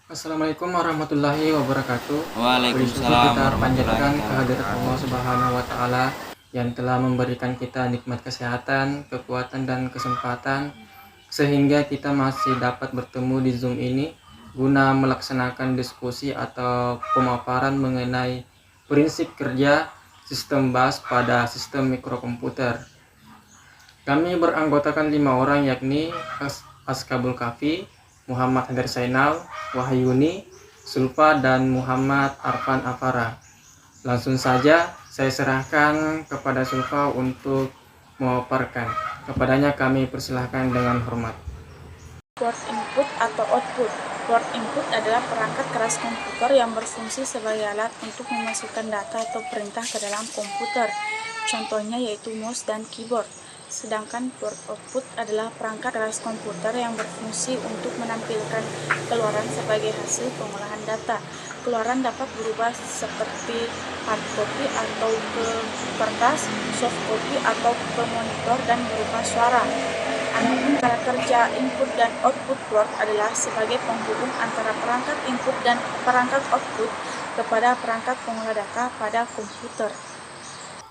Assalamualaikum warahmatullahi wabarakatuh. Puji syukur Waalaikumsalam kita warahmatullahi panjatkan kehadirat wabarakatuh. Allah Subhanahu wa Ta'ala yang telah memberikan kita nikmat kesehatan, kekuatan, dan kesempatan sehingga kita masih dapat bertemu di Zoom ini guna melaksanakan diskusi atau pemaparan mengenai prinsip kerja sistem BAS pada sistem mikrokomputer. Kami beranggotakan 5 orang, yakni Askabul Kafi, Muhammad Hadar Sainal, Wahyuni, Sulfa, dan Muhammad Arfan Afara. Langsung saja saya serahkan kepada Sulfa untuk memaparkan. Kepadanya kami persilahkan dengan hormat. Port input atau output. Port input adalah perangkat keras komputer yang berfungsi sebagai alat untuk memasukkan data atau perintah ke dalam komputer. Contohnya yaitu mouse dan keyboard. Sedangkan port output adalah perangkat keras komputer yang berfungsi untuk menampilkan keluaran sebagai hasil pengolahan data. Keluaran dapat berubah seperti hard copy atau ke kertas, soft copy atau ke monitor, dan berupa suara. Adapun cara kerja input dan output port adalah sebagai penghubung antara perangkat input dan perangkat output kepada perangkat pengolah data pada komputer.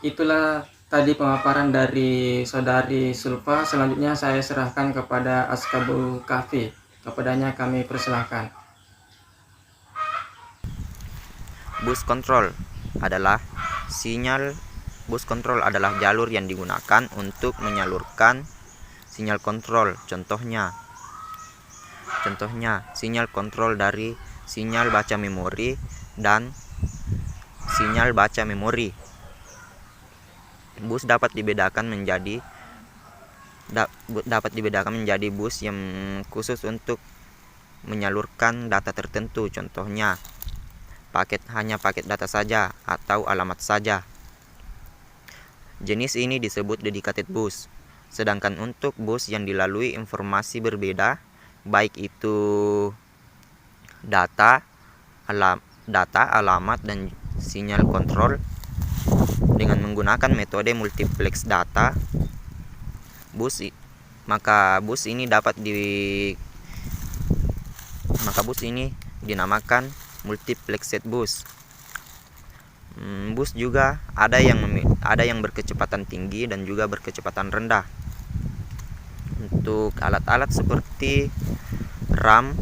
Itulah tadi pemaparan dari saudari Sulfa. Selanjutnya saya serahkan kepada Askabul Kafi. Kepadanya kami persilahkan. Bus control adalah bus control adalah jalur yang digunakan untuk menyalurkan sinyal kontrol. Contohnya sinyal kontrol dari sinyal baca memori dan sinyal baca memori. Bus dapat dibedakan menjadi bus yang khusus untuk menyalurkan data tertentu. Contohnya hanya paket data saja atau alamat saja. Jenis ini disebut dedicated bus. Sedangkan untuk bus yang dilalui informasi berbeda, baik itu data, alamat, dan sinyal kontrol, dengan menggunakan metode multiplex data, maka bus ini dinamakan multiplexed bus. Bus juga ada yang berkecepatan tinggi dan juga berkecepatan rendah. Untuk alat-alat seperti RAM,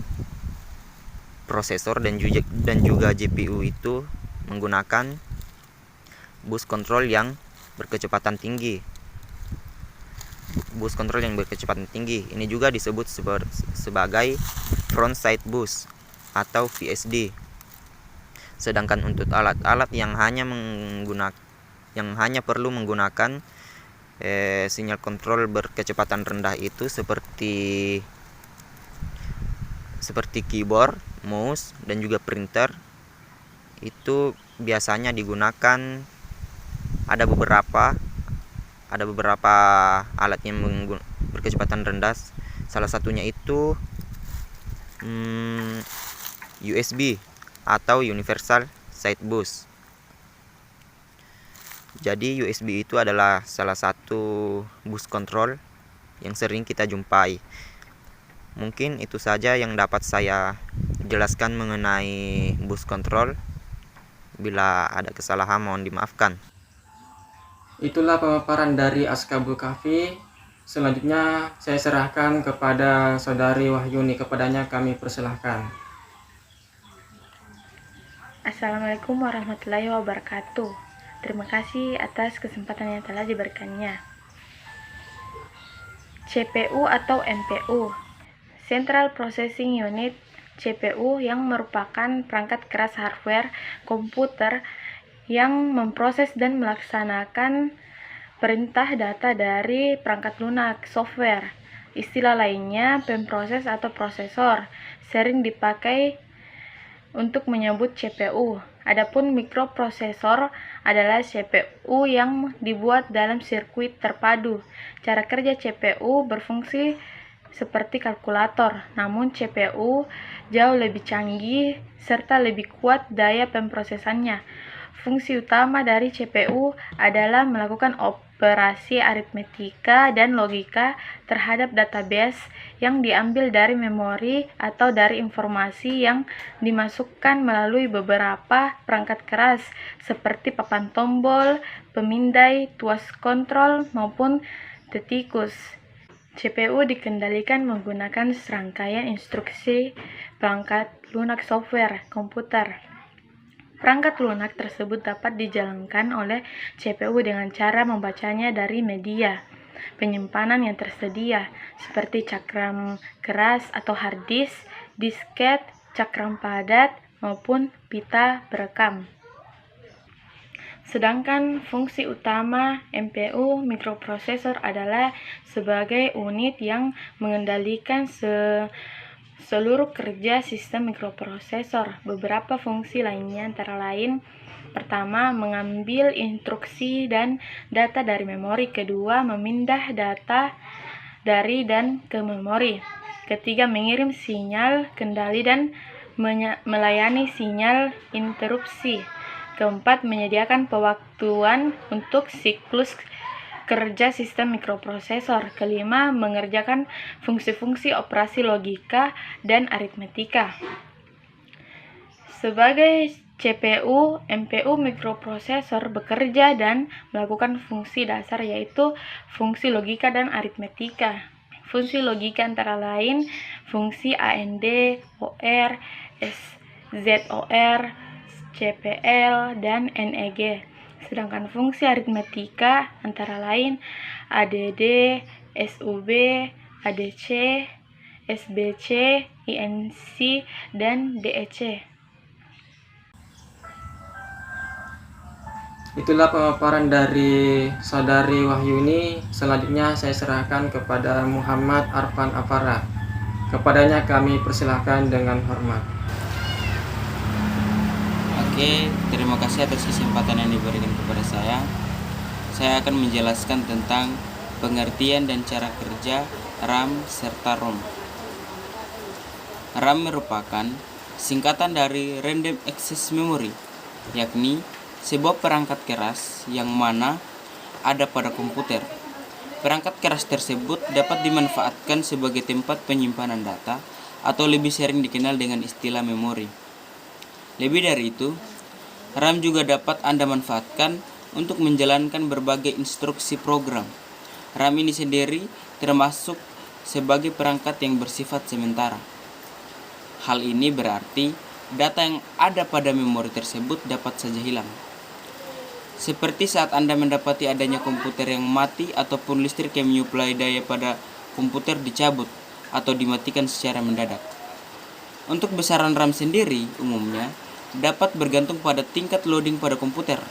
prosesor, dan juga GPU itu menggunakan bus kontrol yang berkecepatan tinggi. Ini juga disebut sebagai frontside bus atau VSD. Sedangkan untuk alat-alat yang hanya perlu menggunakan sinyal kontrol berkecepatan rendah itu seperti keyboard, mouse, dan juga printer, itu biasanya digunakan ada beberapa alat yang berkecepatan rendah. Salah satunya itu USB atau Universal Side Bus. Jadi USB itu adalah salah satu bus kontrol yang sering kita jumpai. Mungkin itu saja yang dapat saya jelaskan mengenai bus kontrol. Bila ada kesalahan mohon dimaafkan. Itulah pemaparan dari Askabul Kafi. Selanjutnya saya serahkan kepada saudari Wahyuni. Kepadanya kami persilahkan. Assalamualaikum warahmatullahi wabarakatuh. Terima kasih atas kesempatan yang telah diberikannya. CPU atau NPU, Central Processing Unit, CPU yang merupakan perangkat keras hardware komputer yang memproses dan melaksanakan perintah data dari perangkat lunak software. Istilah lainnya pemproses atau prosesor, sering dipakai untuk menyebut CPU. Adapun mikroprosesor adalah CPU yang dibuat dalam sirkuit terpadu. Cara kerja CPU berfungsi seperti kalkulator, namun CPU jauh lebih canggih serta lebih kuat daya pemrosesannya. Fungsi utama dari CPU adalah melakukan operasi aritmetika dan logika terhadap database yang diambil dari memori atau dari informasi yang dimasukkan melalui beberapa perangkat keras seperti papan tombol, pemindai, tuas kontrol, maupun detikus. CPU dikendalikan menggunakan serangkaian instruksi perangkat lunak software komputer. Perangkat lunak tersebut dapat dijalankan oleh CPU dengan cara membacanya dari media penyimpanan yang tersedia, seperti cakram keras atau hard disk, disket, cakram padat, maupun pita perekam. Sedangkan fungsi utama MPU mikroprosesor adalah sebagai unit yang mengendalikan seluruh kerja sistem mikroprosesor. Beberapa fungsi lainnya antara lain: pertama, mengambil instruksi dan data dari memori. Kedua, memindah data dari dan ke memori. Ketiga, mengirim sinyal kendali dan melayani sinyal interupsi. Keempat, menyediakan pewaktuan untuk siklus kerja sistem mikroprosesor. Kelima, mengerjakan fungsi-fungsi operasi logika dan aritmetika. Sebagai CPU, MPU mikroprosesor bekerja dan melakukan fungsi dasar, yaitu fungsi logika dan aritmetika. Fungsi logika antara lain fungsi AND, OR, ZOR, CPL, dan NEG. Sedangkan fungsi aritmetika antara lain ADD, SUB, ADC, SBC, INC, dan DEC. Itulah pemaparan dari Saudari Wahyuni. Selanjutnya saya serahkan kepada Muhammad Arfan Afara. Kepadanya kami persilahkan dengan hormat. Oke, terima kasih atas kesempatan yang diberikan kepada saya. Saya akan menjelaskan tentang pengertian dan cara kerja RAM serta ROM. RAM merupakan singkatan dari Random Access Memory, yakni sebuah perangkat keras yang mana ada pada komputer. Perangkat keras tersebut dapat dimanfaatkan sebagai tempat penyimpanan data atau lebih sering dikenal dengan istilah memori. Lebih dari itu, RAM juga dapat Anda manfaatkan untuk menjalankan berbagai instruksi program. RAM ini sendiri termasuk sebagai perangkat yang bersifat sementara. Hal ini berarti data yang ada pada memori tersebut dapat saja hilang. Seperti saat Anda mendapati adanya komputer yang mati ataupun listrik yang menyuplai daya pada komputer dicabut atau dimatikan secara mendadak. Untuk besaran RAM sendiri umumnya dapat bergantung pada tingkat loading pada komputer.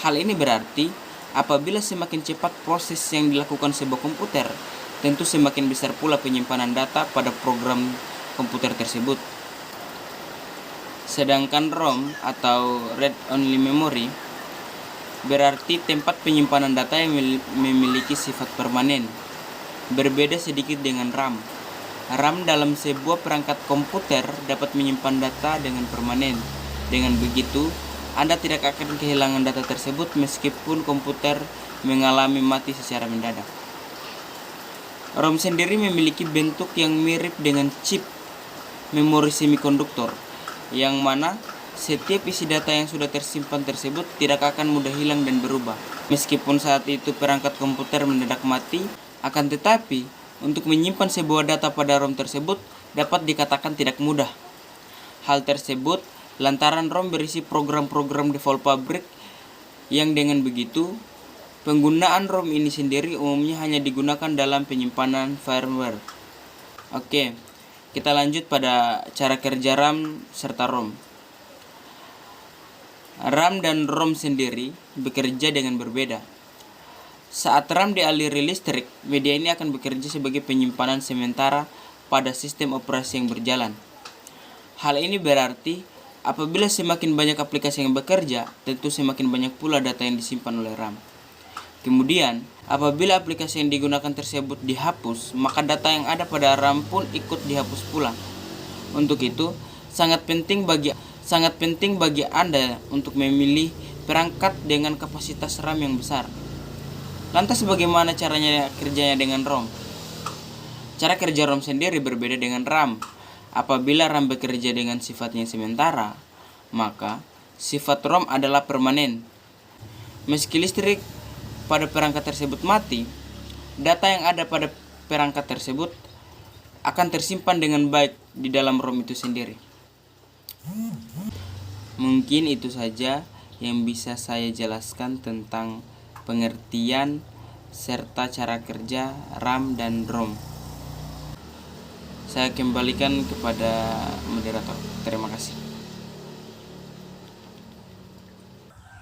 Hal ini berarti apabila semakin cepat proses yang dilakukan sebuah komputer, tentu semakin besar pula penyimpanan data pada program komputer tersebut. Sedangkan ROM atau Read Only Memory berarti tempat penyimpanan data yang memiliki sifat permanen. Berbeda sedikit dengan RAM. RAM dalam sebuah perangkat komputer dapat menyimpan data dengan permanen. Dengan begitu, Anda tidak akan kehilangan data tersebut meskipun komputer mengalami mati secara mendadak. ROM sendiri memiliki bentuk yang mirip dengan chip memori semikonduktor, yang mana setiap isi data yang sudah tersimpan tersebut tidak akan mudah hilang dan berubah. Meskipun saat itu perangkat komputer mendadak mati, akan tetapi untuk menyimpan sebuah data pada ROM tersebut dapat dikatakan tidak mudah. Hal tersebut lantaran ROM berisi program-program default pabrik yang dengan begitu, penggunaan ROM ini sendiri umumnya hanya digunakan dalam penyimpanan firmware. Oke, kita lanjut pada cara kerja RAM serta ROM. RAM dan ROM sendiri bekerja dengan berbeda. Saat RAM dialiri listrik, media ini akan bekerja sebagai penyimpanan sementara pada sistem operasi yang berjalan. Hal ini berarti apabila semakin banyak aplikasi yang bekerja, tentu semakin banyak pula data yang disimpan oleh RAM. Kemudian, apabila aplikasi yang digunakan tersebut dihapus, maka data yang ada pada RAM pun ikut dihapus pula. Untuk itu, sangat penting bagi Anda untuk memilih perangkat dengan kapasitas RAM yang besar. Lantas bagaimana kerjanya dengan ROM? Cara kerja ROM sendiri berbeda dengan RAM. Apabila RAM bekerja dengan sifatnya sementara, maka sifat ROM adalah permanen. Meski listrik pada perangkat tersebut mati, data yang ada pada perangkat tersebut akan tersimpan dengan baik di dalam ROM itu sendiri. Mungkin itu saja yang bisa saya jelaskan tentang pengertian serta cara kerja RAM dan ROM. Saya kembalikan kepada moderator. Terima kasih.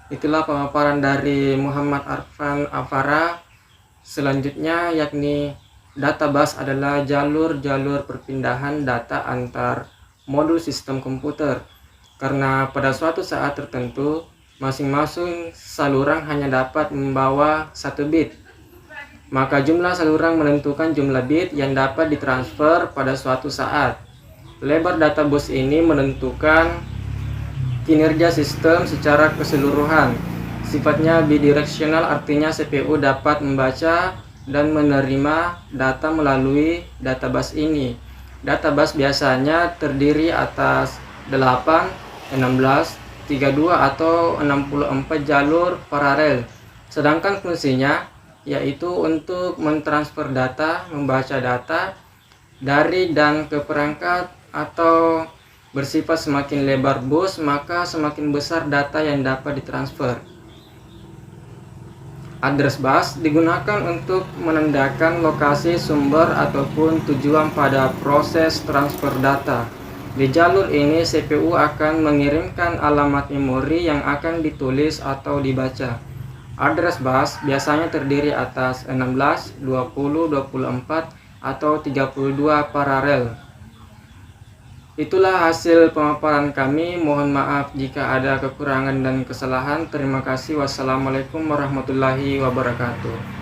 Itulah pemaparan dari Muhammad Arfan Afara. Selanjutnya yakni data bus adalah jalur-jalur perpindahan data antar modul sistem komputer. Karena pada suatu saat tertentu, masing-masing saluran hanya dapat membawa 1 bit. Maka jumlah saluran menentukan jumlah bit yang dapat ditransfer pada suatu saat. Lebar data bus ini menentukan kinerja sistem secara keseluruhan. Sifatnya bidirectional, artinya CPU dapat membaca dan menerima data melalui data bus ini. Data bus biasanya terdiri atas 8, 16, 32 atau 64 jalur paralel. Sedangkan fungsinya yaitu untuk mentransfer data, membaca data dari dan ke perangkat, atau bersifat semakin lebar bus maka semakin besar data yang dapat ditransfer. Address bus digunakan untuk menandakan lokasi sumber ataupun tujuan pada proses transfer data. Di jalur ini CPU akan mengirimkan alamat memori yang akan ditulis atau dibaca. Address bus biasanya terdiri atas 16, 20, 24 atau 32 paralel. Itulah hasil pemaparan kami. Mohon maaf jika ada kekurangan dan kesalahan. Terima kasih. Wassalamualaikum warahmatullahi wabarakatuh.